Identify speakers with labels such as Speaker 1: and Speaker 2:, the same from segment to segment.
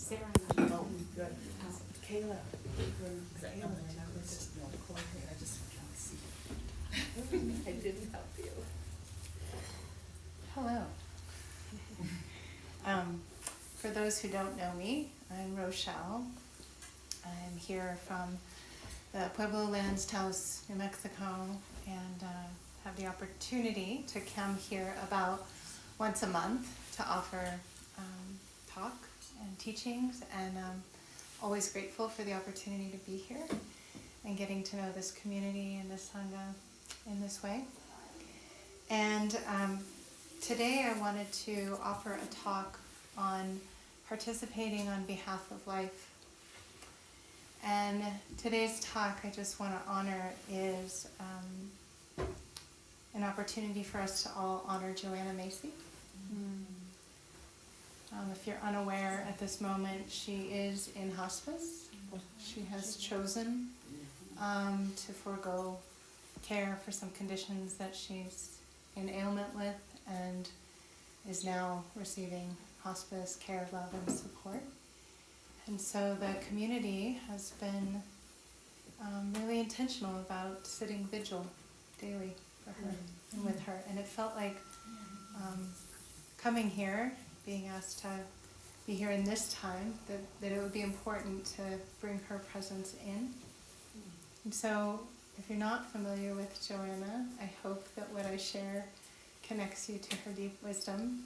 Speaker 1: Sarah and I. Oh, good. Kayla. Kayla and I were just recording. I just can't see. I didn't help you.
Speaker 2: Hello. For those who don't know me, I'm Rochelle. I'm here from the Pueblo Lands, Taos, New Mexico, and have the opportunity to come here about once a month to offer talk and teachings, and I'm always grateful for the opportunity to be here and getting to know this community and this Sangha in this way. And today I wanted to offer a talk on participating on behalf of life. And today's talk I just want to honor is an opportunity for us to all honor Joanna Macy. If you're unaware at this moment, she is in hospice. She has chosen to forego care for some conditions that she's in ailment with, and is now receiving hospice care, love, and support. And so the community has been really intentional about sitting vigil daily for her and with her. And it felt like coming here, being asked to be here in this time, that it would be important to bring her presence in. And so if you're not familiar with Joanna, I hope that what I share connects you to her deep wisdom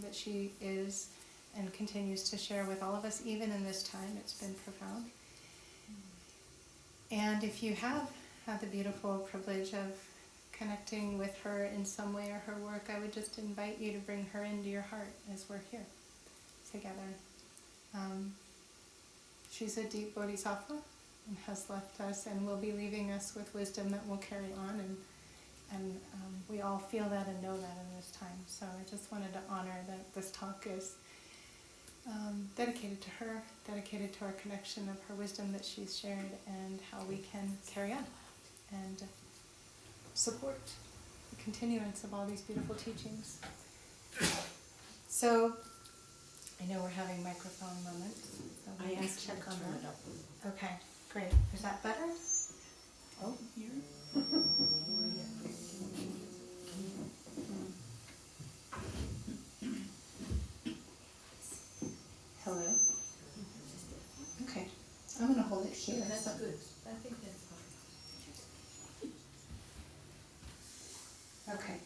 Speaker 2: that she is and continues to share with all of us, even in this time. It's been profound. And if you have had the beautiful privilege of connecting with her in some way or her work, I would just invite you to bring her into your heart as we're here together. She's a deep bodhisattva and has left us and will be leaving us with wisdom that will carry on, and we all feel that and know that in this time. So I just wanted to honor that this talk is dedicated to her, dedicated to our connection of her wisdom that she's shared, and how we can carry on and support the continuance of all these beautiful teachings. So I know we're having microphone moments. So
Speaker 1: I
Speaker 2: we'll
Speaker 1: asked her to turn it up.
Speaker 2: Okay, great. Is that better?
Speaker 1: Oh, here.
Speaker 2: Hello? Okay. I'm going to hold it here.
Speaker 1: That's
Speaker 2: so-
Speaker 1: good. I think that's fine.
Speaker 2: Okay.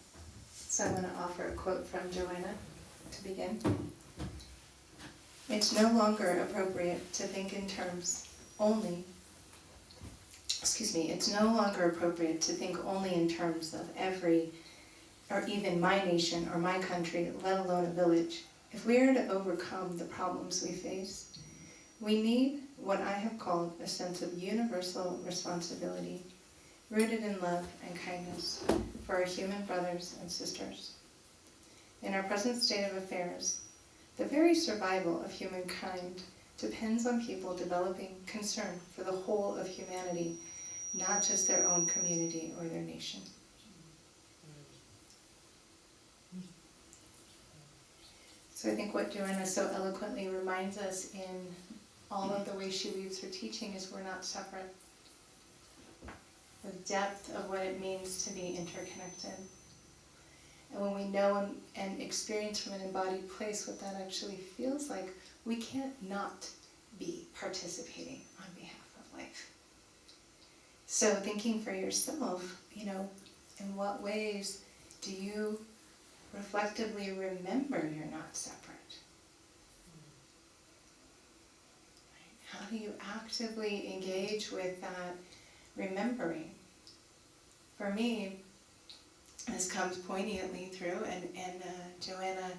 Speaker 2: So I'm going to offer a quote from Joanna to begin. It's no longer appropriate to think in terms only, it's no longer appropriate to think only in terms of every, or even my nation or my country, let alone a village. If we are to overcome the problems we face, we need what I have called a sense of universal responsibility, rooted in love and kindness for our human brothers and sisters. In our present state of affairs, the very survival of humankind depends on people developing concern for the whole of humanity, not just their own community or their nation. So I think what Joanna so eloquently reminds us in all of the ways she weaves her teaching is we're not separate. The depth of what it means to be interconnected. And when we know and experience from an embodied place what that actually feels like, we can't not be participating on behalf of life. So thinking for yourself, in what ways do you reflectively remember you're not separate? How do you actively engage with that remembering? For me, this comes poignantly through, and Joanna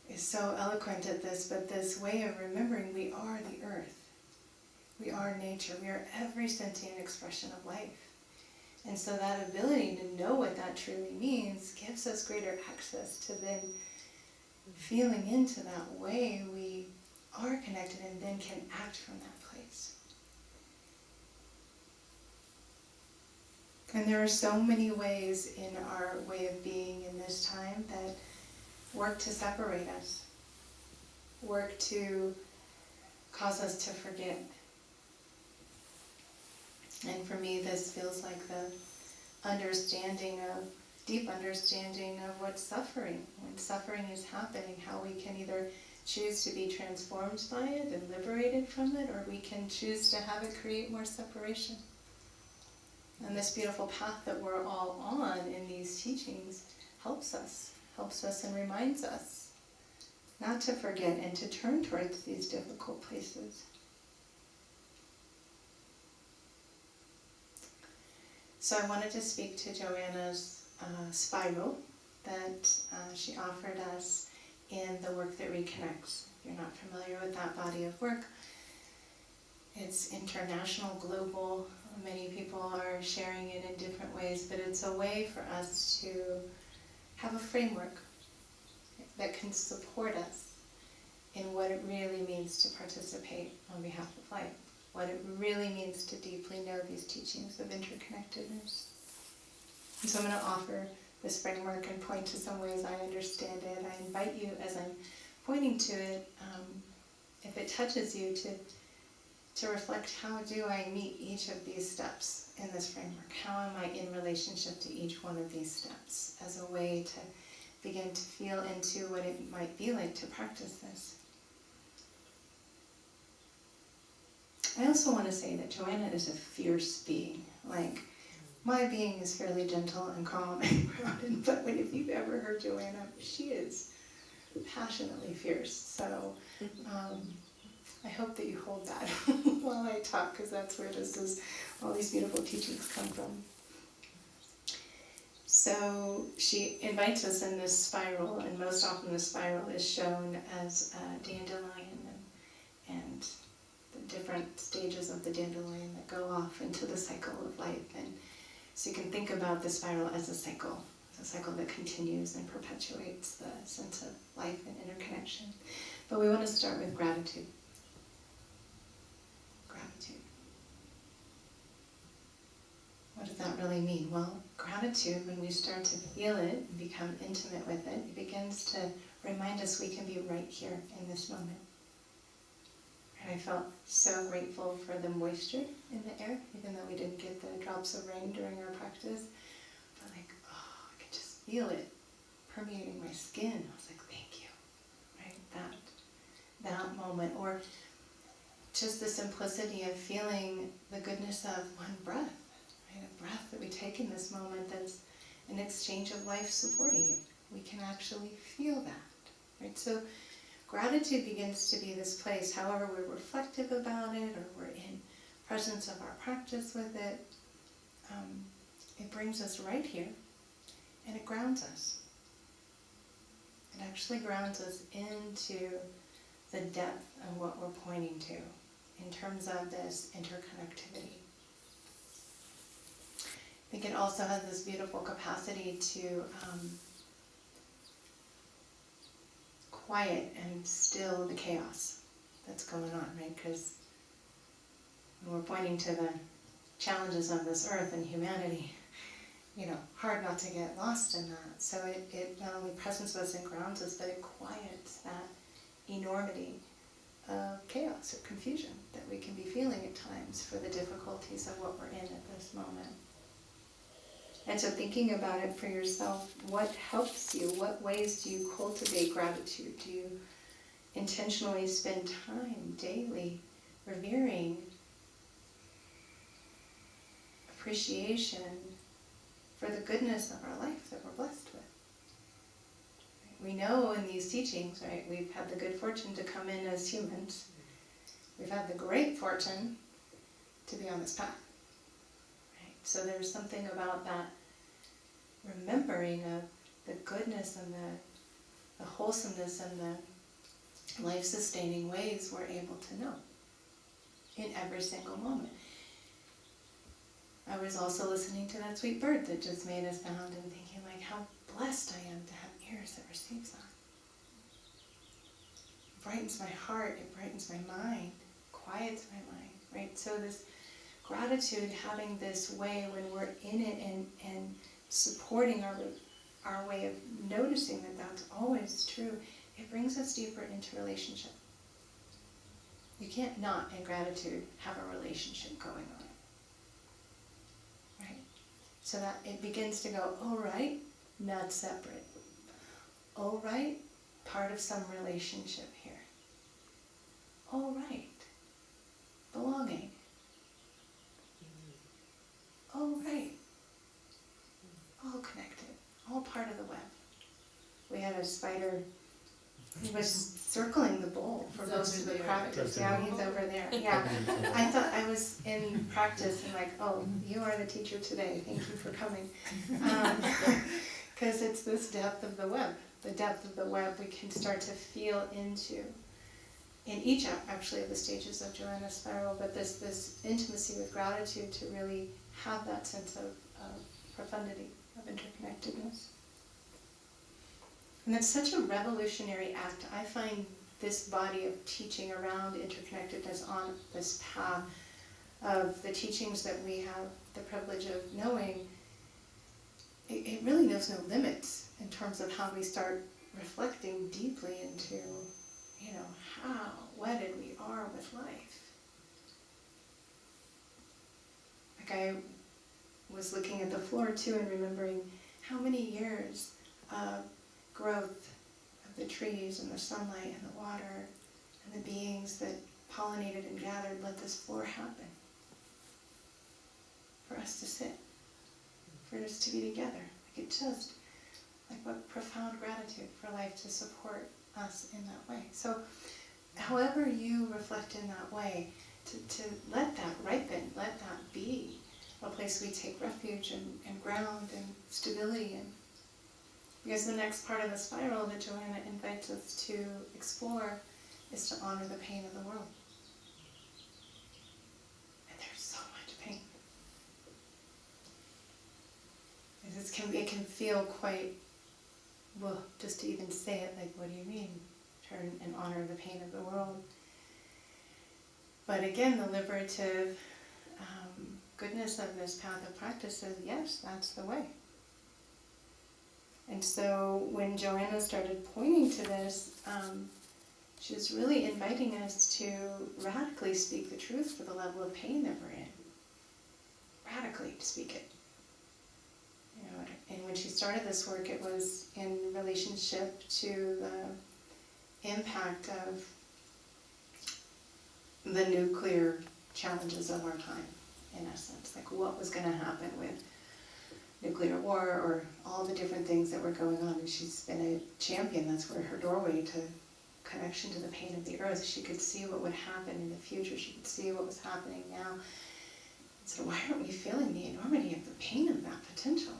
Speaker 2: is so eloquent at this, but this way of remembering, we are the earth. We are nature. We are every sentient expression of life. And so that ability to know what that truly means gives us greater access to then feeling into that way we are connected and then can act from that place. And there are so many ways in our way of being in this time that work to separate us, work to cause us to forget. And for me, this feels like the deep understanding of what's suffering. When suffering is happening, how we can either choose to be transformed by it and liberated from it, or we can choose to have it create more separation. And this beautiful path that we're all on in these teachings helps us and reminds us not to forget and to turn towards these difficult places. So I wanted to speak to Joanna's spiral that she offered us in the work that reconnects. If you're not familiar with that body of work, it's international, global. Many people are sharing it in different ways, but it's a way for us to have a framework that can support us in what it really means to participate on behalf of life, what it really means to deeply know these teachings of interconnectedness. And so I'm going to offer this framework and point to some ways I understand it. I invite you, as I'm pointing to it, if it touches you, to reflect, how do I meet each of these steps in this framework? How am I in relationship to each one of these steps, as a way to begin to feel into what it might be like to practice this. I also want to say that Joanna is a fierce being. Like, my being is fairly gentle and calm and grounded, but if you've ever heard Joanna, she is passionately fierce. So I hope that you hold that while I talk, because that's where all these beautiful teachings come from. So she invites us in this spiral, and most often the spiral is shown as a dandelion and the different stages of the dandelion that go off into the cycle of life. And so you can think about the spiral as a cycle that continues and perpetuates the sense of life and interconnection. But we want to start with gratitude. Gratitude. What does that really mean? Well, gratitude, when we start to feel it and become intimate with it, it begins to remind us we can be right here in this moment. And I felt so grateful for the moisture in the air, even though we didn't get the drops of rain during our practice. But I could just feel it permeating my skin. I was like, thank you. Right? That moment. Or just the simplicity of feeling the goodness of one breath. Right? A breath that we take in this moment that's an exchange of life supporting you. We can actually feel that. Right? So gratitude begins to be this place, however we're reflective about it or we're in presence of our practice with it, it brings us right here and it grounds us. It actually grounds us into the depth of what we're pointing to in terms of this interconnectivity. I think it also has this beautiful capacity to quiet and still the chaos that's going on, right? Because when we're pointing to the challenges of this earth and humanity, hard not to get lost in that. So it not only presents us and grounds us, but it quiets that enormity of chaos or confusion that we can be feeling at times for the difficulties of what we're in at this moment. And so thinking about it for yourself, what helps you? What ways do you cultivate gratitude? Do you intentionally spend time daily revering appreciation for the goodness of our life that we're blessed with? We know in these teachings, right, we've had the good fortune to come in as humans. We've had the great fortune to be on this path. Right? So there's something about that remembering of the goodness and the wholesomeness and the life-sustaining ways we're able to know in every single moment. I was also listening to that sweet bird that just made a sound and thinking how blessed I am to have ears that receives that. It brightens my heart, it brightens my mind, quiets my mind, right? So this gratitude, having this way when we're in it and supporting our way of noticing that that's always true, it brings us deeper into relationship. You can't not, in gratitude, have a relationship going on. Right? So that it begins to go, oh right, not separate. Oh right, part of some relationship here. Oh right, belonging. Oh right, all connected, all part of the web. We had a spider. He was circling the bowl for most of the practice. Yeah, he's over there. Yeah, I thought I was in practice and like, oh, you are the teacher today. Thank you for coming. Because it's this depth of the web. The depth of the web we can start to feel into in each actually of the stages of Joanna's spiral, but this intimacy with gratitude to really have that sense of profundity, of interconnectedness. And it's such a revolutionary act. I find this body of teaching around interconnectedness on this path of the teachings that we have the privilege of knowing, it really knows no limits in terms of how we start reflecting deeply into, how wedded we are with life. Like I was looking at the floor too and remembering how many years of growth of the trees and the sunlight and the water and the beings that pollinated and gathered let this floor happen. For us to sit, for us to be together. Like it just, like what profound gratitude for life to support us in that way. So however you reflect in that way, to let that ripen, let that be a place we take refuge and ground and stability in. Because the next part of the spiral that Joanna invites us to explore is to honor the pain of the world. And there's so much pain. It can feel quite, well, just to even say it, like, what do you mean? Turn and honor the pain of the world. But again, the liberative goodness of this path of practice says, yes, that's the way. And so when Joanna started pointing to this, she was really inviting us to radically speak the truth for the level of pain that we're in. Radically speak it. And when she started this work, it was in relationship to the impact of the nuclear challenges of our time, in essence. Like what was going to happen with nuclear war or all the different things that were going on. And she's been a champion. That's where her doorway to connection to the pain of the earth. She could see what would happen in the future. She could see what was happening now. So why aren't we feeling the enormity of the pain of that potential?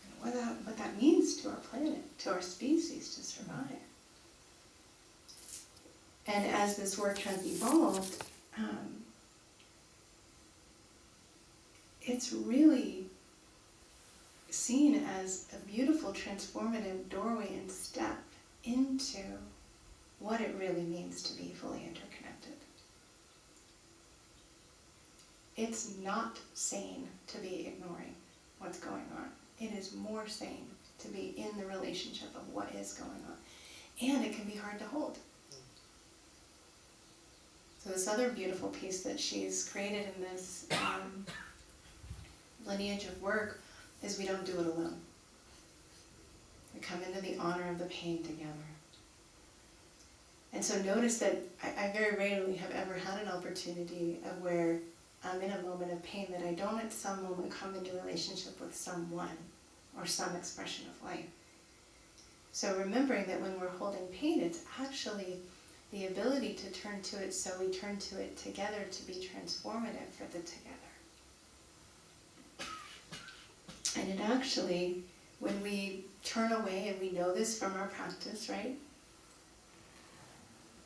Speaker 2: And what that means to our planet, to our species to survive. And as this work has evolved, it's really seen as a beautiful transformative doorway and step into what it really means to be fully interconnected. It's not sane to be ignoring what's going on. It is more sane to be in the relationship of what is going on. And it can be hard to hold. So this other beautiful piece that she's created in this lineage of work is we don't do it alone. We come into the honor of the pain together. And so notice that I very rarely have ever had an opportunity of where I'm in a moment of pain that I don't at some moment come into relationship with someone or some expression of life. So remembering that when we're holding pain, it's actually the ability to turn to it, so we turn to it together to be transformative for the together. And it actually, when we turn away, and we know this from our practice, right?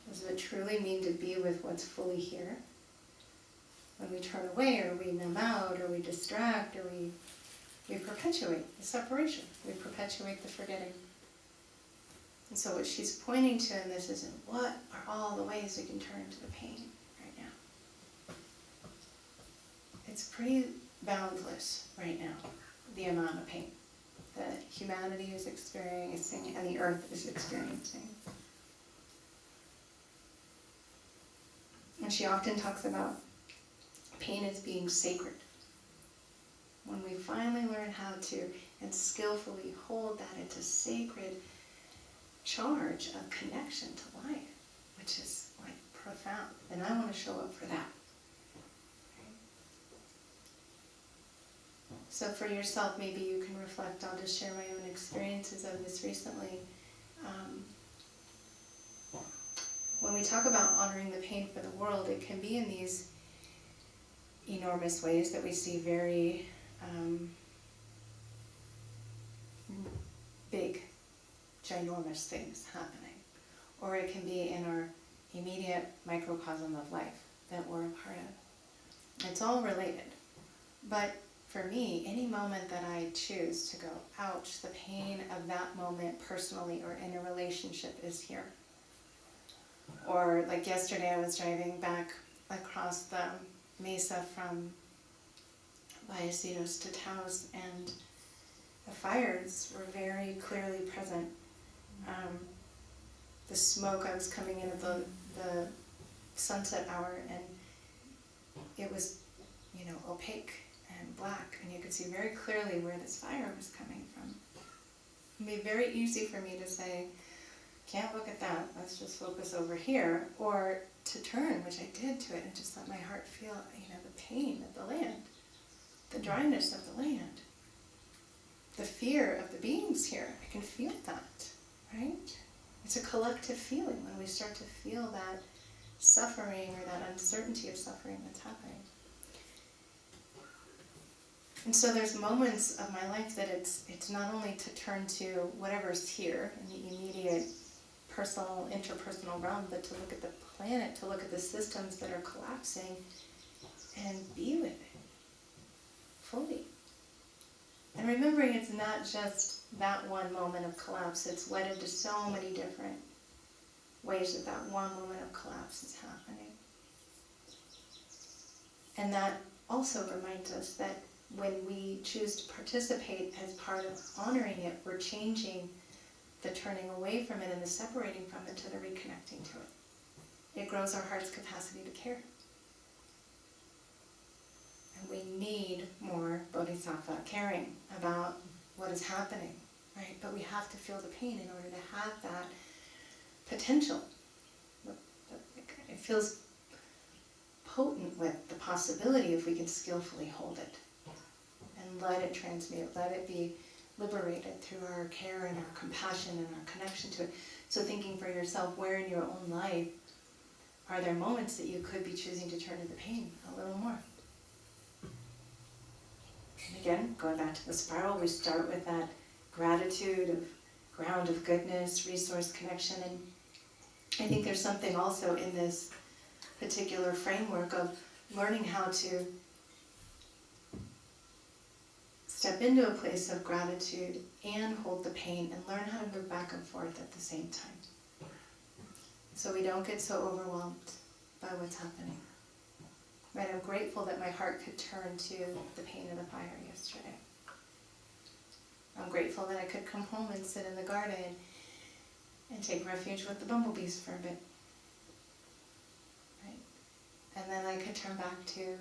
Speaker 2: Does it truly mean to be with what's fully here? When we turn away, or we numb out, or we distract, or we perpetuate the separation. We perpetuate the forgetting. And so what she's pointing to in this is, what are all the ways we can turn to the pain right now? It's pretty boundless right now, the amount of pain that humanity is experiencing and the earth is experiencing. And she often talks about pain as being sacred. When we finally learn how to and skillfully hold that, it's a sacred charge of connection to life, which is like profound. And I want to show up for that. So for yourself, maybe you can reflect. I'll just share my own experiences of this recently. When we talk about honoring the pain for the world, it can be in these enormous ways that we see very big, ginormous things happening. Or it can be in our immediate microcosm of life that we're a part of. It's all related. But for me, any moment that I choose to go, ouch, the pain of that moment personally or in a relationship is here. Or like yesterday I was driving back across the mesa from Vallecillos to Taos, and the fires were very clearly present. The smoke, I was coming in at the sunset hour, and it was, opaque and black, and you could see very clearly where this fire was coming from. It would be very easy for me to say, can't look at that, let's just focus over here, or to turn, which I did to it, and just let my heart feel, the pain of the land, the dryness of the land, the fear of the beings here. I can feel that, right? It's a collective feeling when we start to feel that suffering or that uncertainty of suffering that's happening. And so there's moments of my life that it's not only to turn to whatever's here in the immediate personal, interpersonal realm, but to look at the planet, to look at the systems that are collapsing and be with it fully. And remembering it's not just that one moment of collapse, it's wedded to so many different ways that one moment of collapse is happening. And that also reminds us that when we choose to participate as part of honoring it, we're changing the turning away from it and the separating from it to the reconnecting to it. It grows our heart's capacity to care. And we need more bodhisattva caring about what is happening, right? But we have to feel the pain in order to have that potential. It feels potent with the possibility if we can skillfully hold it and let it transmute, let it be liberated through our care and our compassion and our connection to it. So thinking for yourself, where in your own life are there moments that you could be choosing to turn to the pain a little more? And again, going back to the spiral, we start with that gratitude of ground of goodness, resource connection, and I think there's something also in this particular framework of learning how to step into a place of gratitude and hold the pain and learn how to move back and forth at the same time. So we don't get so overwhelmed by what's happening. Right, I'm grateful that my heart could turn to the pain of the fire yesterday. I'm grateful that I could come home and sit in the garden and take refuge with the bumblebees for a bit. Right? And then I could turn back to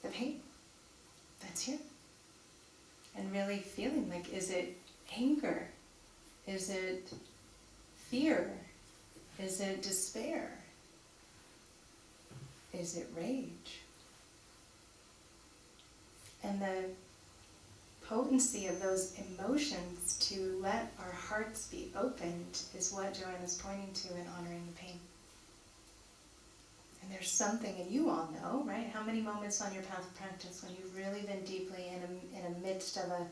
Speaker 2: the pain that's here. And really feeling like, is it anger? Is it fear? Is it despair? Is it rage? And the potency of those emotions to let our hearts be opened is what Joanna's pointing to in honoring the pain. And there's something, and you all know, right? How many moments on your path of practice when you've really been deeply in a midst of a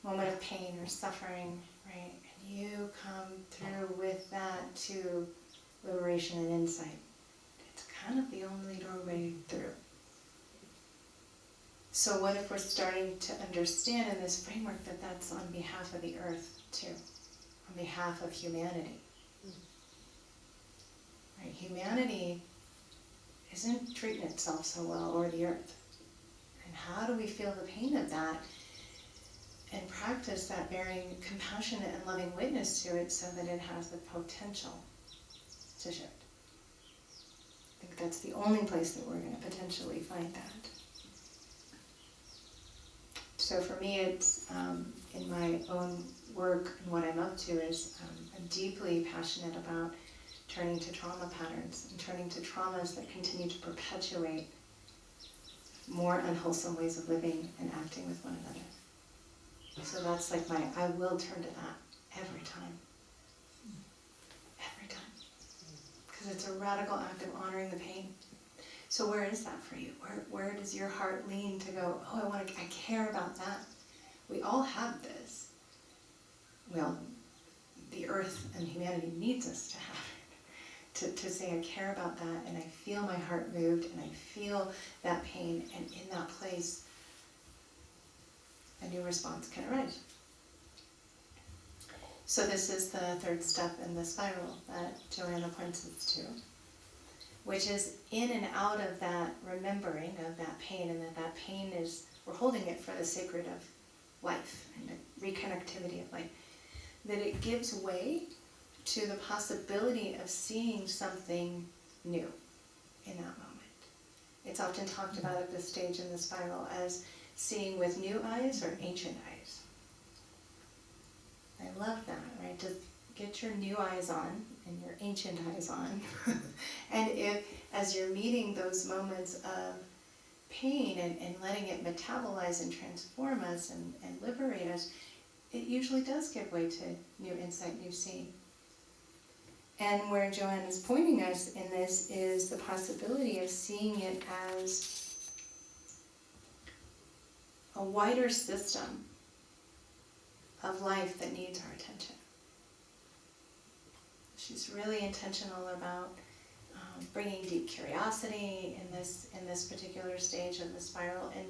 Speaker 2: moment of pain or suffering, right? And you come through with that to liberation and insight. It's kind of the only doorway through. So what if we're starting to understand in this framework that that's on behalf of the earth too, on behalf of humanity. Right? Humanity isn't treating itself so well, or the earth. And how do we feel the pain of that and practice that bearing compassionate and loving witness to it so that it has the potential to shift? I think that's the only place that we're going to potentially find that. So for me, it's in my own work and what I'm up to is I'm deeply passionate about turning to trauma patterns and turning to traumas that continue to perpetuate more unwholesome ways of living and acting with one another. So that's like I will turn to that every time. Every time. Because it's a radical act of honoring the pain. So where is that for you? Where does your heart lean to go, oh, I care about that. We all have this. Well, the earth and humanity needs us to have it. To say I care about that, and I feel my heart moved, and I feel that pain, and in that place, a new response can arise. So this is the third step in the spiral that Joanna points us to, which is in and out of that remembering of that pain, and that pain is, we're holding it for the sacred of life and the reconnectivity of life, that it gives way to the possibility of seeing something new in that moment. It's often talked about at this stage in the spiral as seeing with new eyes or ancient eyes. I love that, right? To get your new eyes on and your ancient eyes on. And if, as you're meeting those moments of pain and letting it metabolize and transform us and liberate us, it usually does give way to new insight, new seeing. And where Joanne is pointing us in this is the possibility of seeing it as a wider system of life that needs our attention. She's really intentional about bringing deep curiosity in this particular stage of the spiral, and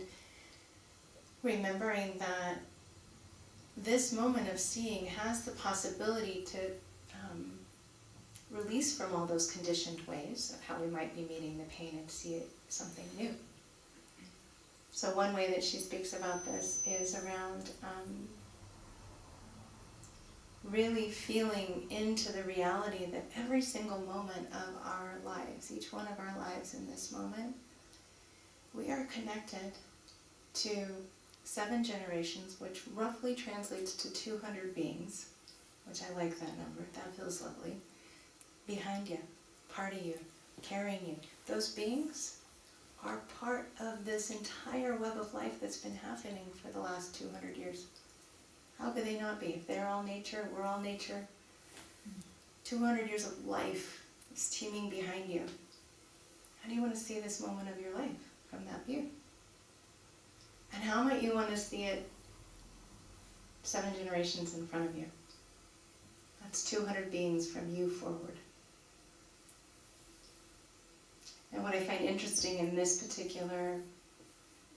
Speaker 2: remembering that this moment of seeing has the possibility to release from all those conditioned ways of how we might be meeting the pain and see it something new. So one way that she speaks about this is around really feeling into the reality that every single moment of our lives, each one of our lives in this moment, we are connected to 7 generations, which roughly translates to 200 beings, which I like that number, that feels lovely, behind you, part of you, carrying you. Those beings are part of this entire web of life that's been happening for the last 200 years. How could they not be? If they're all nature, we're all nature. 200 years of life is teeming behind you. How do you want to see this moment of your life from that view? And how might you want to see it 7 generations in front of you? That's 200 beings from you forward. And what I find interesting in this particular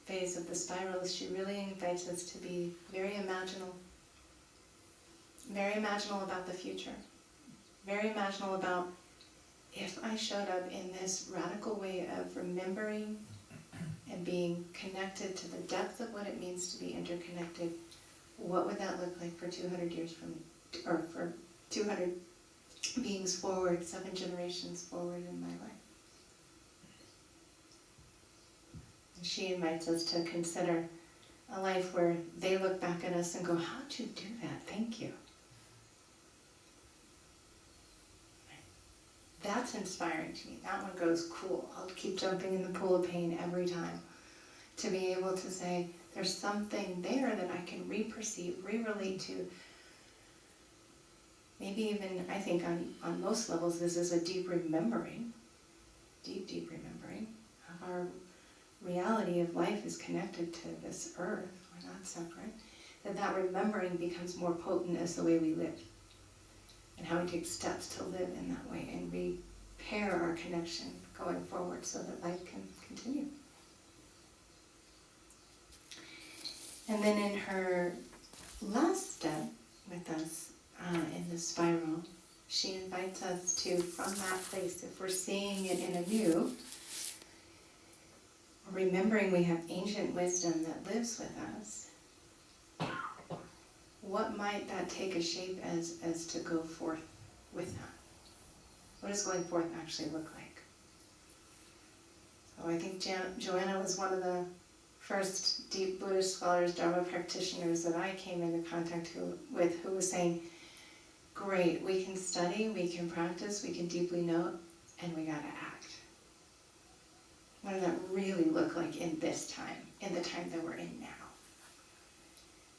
Speaker 2: phase of the spiral is she really invites us to be very imaginal about the future, very imaginal about if I showed up in this radical way of remembering and being connected to the depth of what it means to be interconnected, what would that look like for 200 years from, or for 200 beings forward, 7 generations forward in my life? And she invites us to consider a life where they look back at us and go, how'd you do that? Thank you. That's inspiring to me. That one goes, cool. I'll keep jumping in the pool of pain every time. To be able to say, there's something there that I can re-perceive, re-relate to. Maybe even, I think on most levels, this is a deep remembering, deep remembering of our reality of life is connected to this earth. We're not separate. That remembering becomes more potent as the way we live. And how we take steps to live in that way and repair our connection going forward so that life can continue. And then in her last step with us in the spiral, she invites us to, from that place, if we're seeing it in anew, remembering we have ancient wisdom that lives with us, what might that take a shape as to go forth with that? What does going forth actually look like? Oh, I think Joanna was one of the first deep Buddhist scholars, Dharma practitioners that I came into contact with, who was saying, great, we can study, we can practice, we can deeply know, and we gotta act. What does that really look like in this time, in the time that we're in now?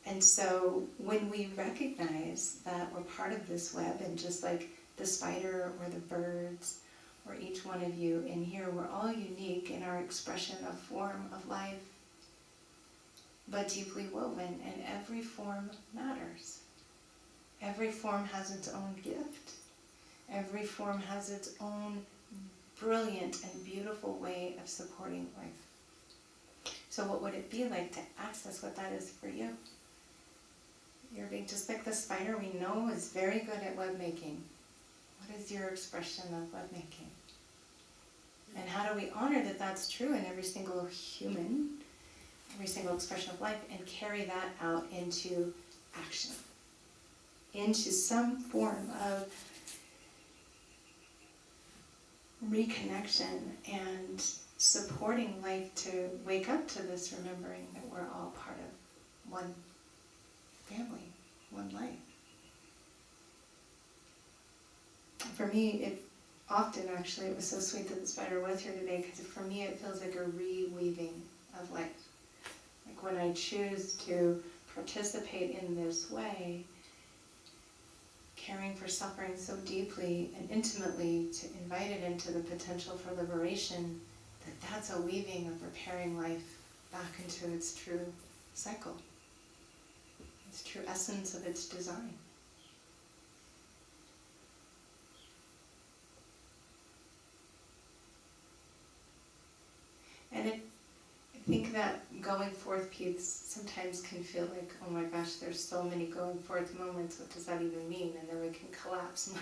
Speaker 2: And so when we recognize that we're part of this web, and just like the spider or the birds, or each one of you in here, we're all unique in our expression of form of life, but deeply woven, and every form matters. Every form has its own gift. Every form has its own brilliant and beautiful way of supporting life. So what would it be like to access what that is for you? You're being just like the spider we know is very good at web making. What is your expression of web making? And how do we honor that that's true in every single human, every single expression of life, and carry that out into action, into some form of reconnection and supporting life to wake up to this, remembering that we're all part of one family, one life. For me, it was so sweet that the spider was here today, because for me it feels like a reweaving of life. Like when I choose to participate in this way, caring for suffering so deeply and intimately, to invite it into the potential for liberation, that's a weaving of repairing life back into its true cycle, its true essence of its design. And I think that going forth piece sometimes can feel like, oh my gosh, there's so many going forth moments, what does that even mean? And then we can collapse and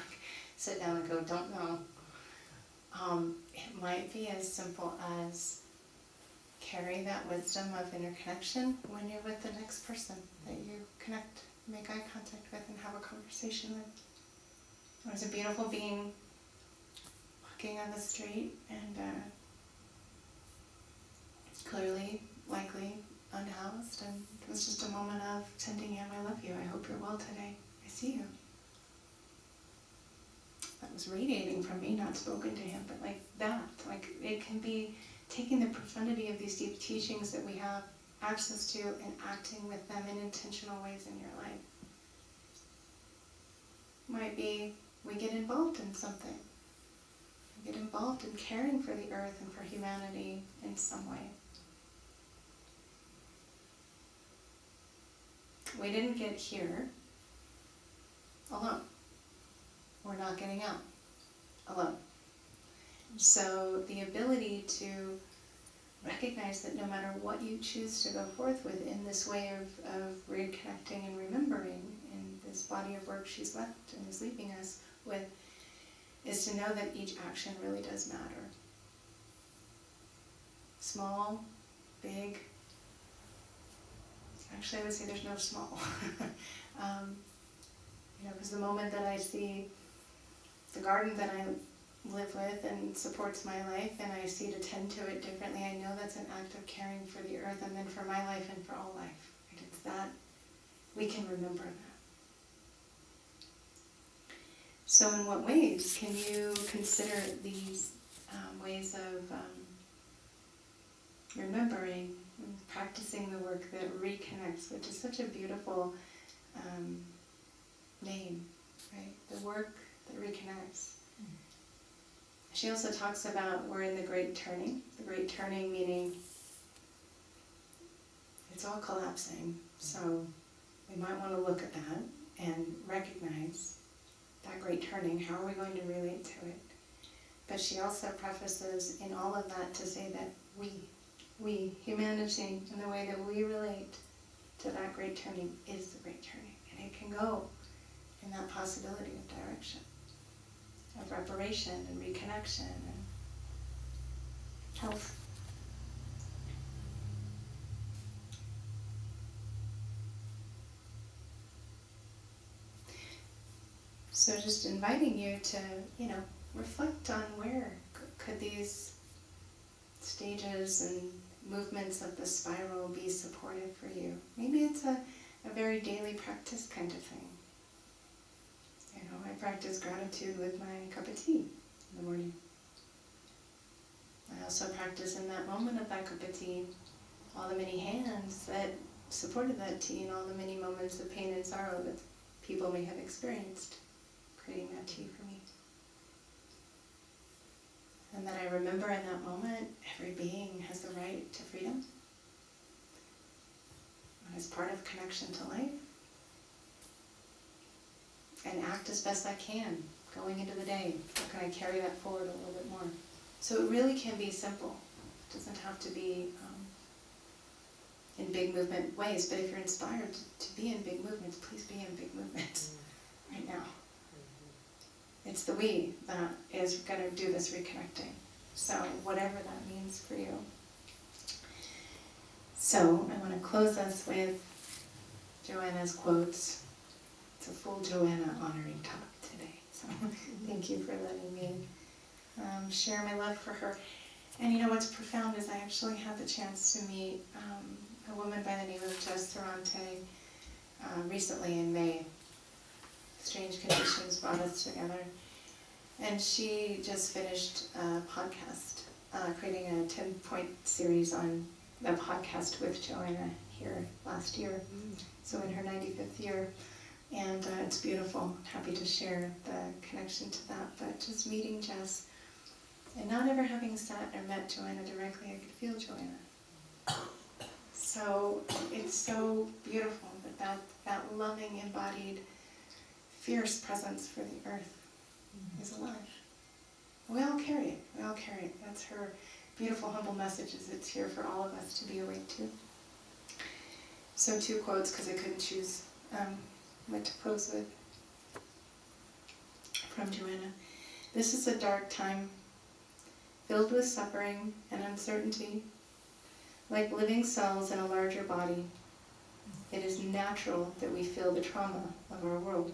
Speaker 2: sit down and go, don't know. It might be as simple as carry that wisdom of interconnection when you're with the next person that you connect, make eye contact with, and have a conversation with. There's a beautiful being walking on the street, and clearly, likely unhoused, and it was just a moment of sending him, I love you, I hope you're well today, I see you. That was radiating from me, not spoken to him, but like that. Like it can be taking the profundity of these deep teachings that we have access to and acting with them in intentional ways in your life. Might be we get involved in something. We get involved in caring for the earth and for humanity in some way. We didn't get here alone. We're not getting out alone. So the ability to recognize that no matter what you choose to go forth with in this way of reconnecting and remembering in this body of work she's left and is leaving us with, is to know that each action really does matter. Small, big. Actually, I would say there's no small. Because the moment that I see the garden that I live with and supports my life, and I see to tend to it differently, I know that's an act of caring for the earth, and then for my life and for all life. And it's that, we can remember that. So in what ways can you consider these ways of remembering and practicing the work that reconnects, which is such a beautiful name, right? The work that reconnects. She also talks about we're in the great turning meaning it's all collapsing. So we might want to look at that and recognize that great turning. How are we going to relate to it? But she also prefaces in all of that to say that we, humanity, in the way that we relate to that great turning is the great turning. And it can go in that possibility of direction, of reparation and reconnection and health. So just inviting you to, reflect on where could these stages and movements of the spiral be supportive for you. Maybe it's a very daily practice kind of thing. You know, I practice gratitude with my cup of tea in the morning. I also practice in that moment of that cup of tea all the many hands that supported that tea and all the many moments of pain and sorrow that people may have experienced creating that tea for me. And that I remember in that moment, every being has the right to freedom. And as part of connection to life. And act as best I can going into the day. How can I carry that forward a little bit more? So it really can be simple. It doesn't have to be in big movement ways, but if you're inspired to be in big movements, please be in big movements right now. It's the we that is going to do this reconnecting. So whatever that means for you. So I want to close us with Joanna's quotes. It's a full Joanna honoring talk today. So thank you for letting me share my love for her. And you know what's profound is I actually had the chance to meet a woman by the name of Jess Ferrante recently in May. Strange conditions brought us together. And she just finished a podcast, creating a 10-point series on a podcast with Joanna here last year. So in her 95th year. And it's beautiful. Happy to share the connection to that. But just meeting Jess and not ever having sat or met Joanna directly, I could feel Joanna. So it's so beautiful that loving, embodied, fierce presence for the earth is alive. We all carry it. We all carry it. That's her beautiful, humble message, is it's here for all of us to be awake to. So 2 quotes, because I couldn't choose what to close with. From Joanna. This is a dark time, filled with suffering and uncertainty. Like living cells in a larger body, it is natural that we feel the trauma of our world.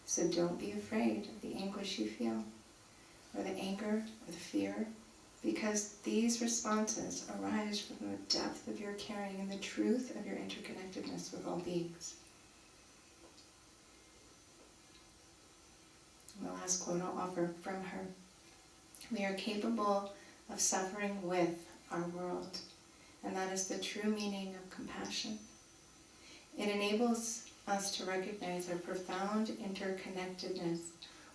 Speaker 2: So don't be afraid of the anguish you feel, or the anger, or the fear, because these responses arise from the depth of your caring and the truth of your interconnectedness with all beings. And the last quote I'll offer from her. We are capable of suffering with our world, and that is the true meaning of compassion. It enables us to recognize our profound interconnectedness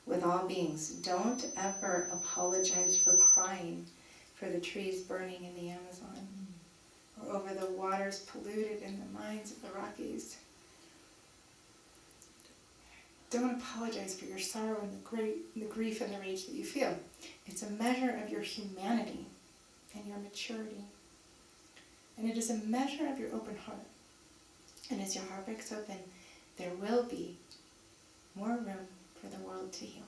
Speaker 2: with all beings. Don't ever apologize for crying for the trees burning in the Amazon, or over the waters polluted in the mines of the Rockies. Don't apologize for your sorrow and the grief and the rage that you feel. It's a measure of your humanity and your maturity. And it is a measure of your open heart. And as your heart breaks open, there will be more room for the world to heal.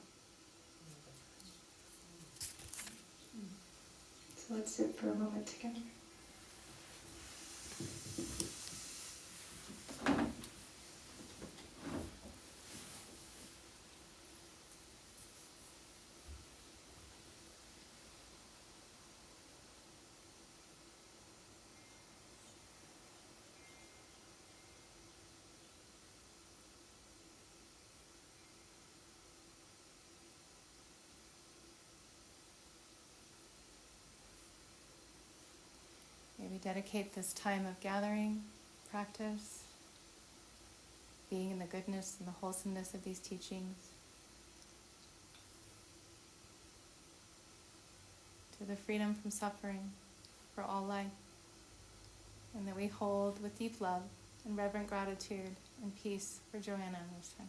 Speaker 2: So let's sit for a moment together. Maybe dedicate this time of gathering, practice, being in the goodness and the wholesomeness of these teachings, to the freedom from suffering for all life, and that we hold with deep love and reverent gratitude and peace for Joanna this time.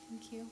Speaker 2: Thank you.